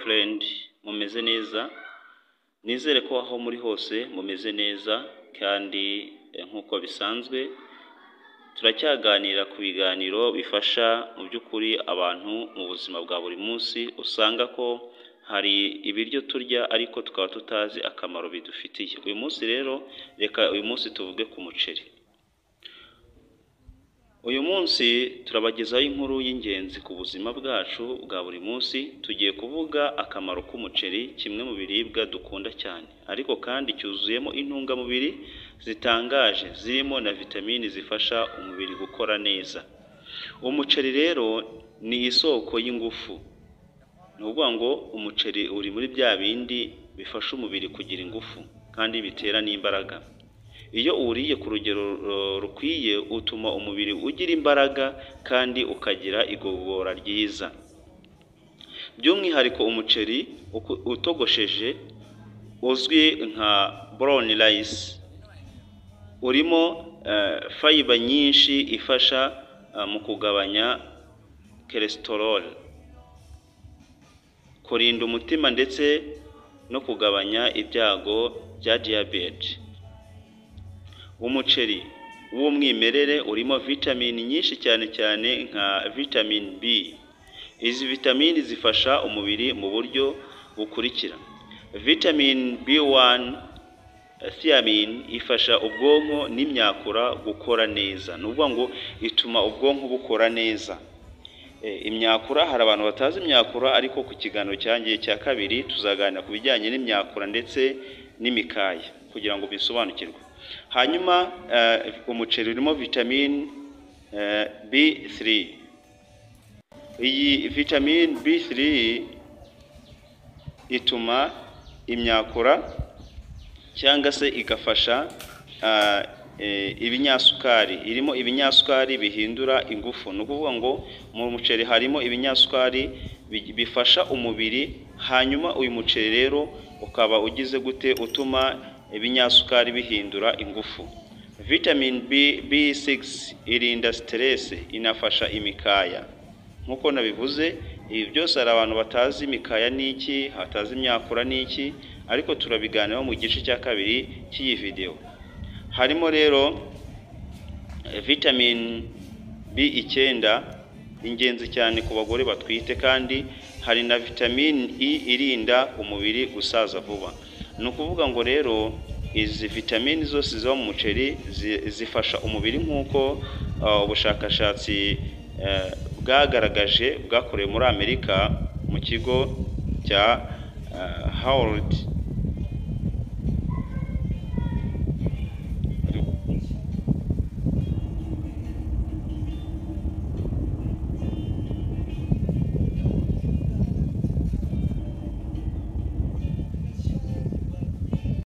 friend mumeze neza, nizere ko aho muri hose mumeze neza kandi nk'uko bisanzwe turacyaganira ku biganiro bifasha mu by'ukuri abantu mu buzima bwa buri munsi. Usanga ko hari ibiryo turya ariko tukaba tutazi akamaro bidufitiye. Uyu munsi rero reka uyu munsi tuvuge ku muceri. Uyu munsi turabagezaho inkuru y'ingenzi ku buzima bwacu bwa buri munsi. Tugiye kuvuga akamaro k'umuceri, kimwe mu biribwa dukunda cyane ariko kandi cyuzuyemo intungamubiri zitangaje zirimo na vitamini zifasha umubiri gukora neza. Umuceri rero ni isoko y'ingufu. Ni ukuvuga ngo umuceri uri muri bya bindi bifasha umubiri kugira ingufu kandi bitera n'imbaraga. Iyo uwuriye ku rugero rukwiye utuma umubiri ugira imbaraga kandi ukagira igogora ryiza. By'umwihariko umuceri utogosheje uzwi nka brown rice urimo fiber nyinshi ifasha mu kugabanya cholesterol, kurinda umutima ndetse no kugabanya ibyago bya diabete. Umuceri w'umwimerere urimo vitamini nyinshi cyane nka vitamin B. Izi vitamini zifasha umubiri mu buryo bukurikira. Vitamin B1 thiamine ifasha ubwonko n'imyakura gukora neza. Ni ukuvuga ngo ituma ubwonko bukora neza. Imyakura, hari abantu batazi imyakura ariko ku kiganiro cyangiye cya kabiri tuzaganira ku bijyanye n'imyakura ndetse n'imikaya kugira ngo bisobanukirwe. Hanyuma umuceri urimo vitamin B3. Iyi vitamin B3 ituma imyakura cyangwa se igafasha ibinyasukari. Irimo ibinyasukari bihindura ingufu. Ni ukuvuga ngo mu muceri harimo ibinyasukari bifasha umubiri. Hanyuma uyu muceri rero ukaba ugize gute? Utuma ibinyasukari bihindura ingufu. Vitamin B6 irinda stress, inafasha imikaya. Nkuko nabivuze, ibi byose hari abantu batazi imikaya n'iki, hatazi imyakura n'iki, ariko turabiganiraho mu gice cya kabiri cy'iyi video. Harimo rero vitamin B9 ingenzi cyane ku bagore batwite, kandi hari na vitamin E irinda umubiri gusaza vuba. Ni ukuvuga ngo rero izi vitamini zose ziba mu muceri zifasha umubiri nk'uko ubushakashatsi bwagaragaje bwakorewe muri Amerika mu kigo cya Howard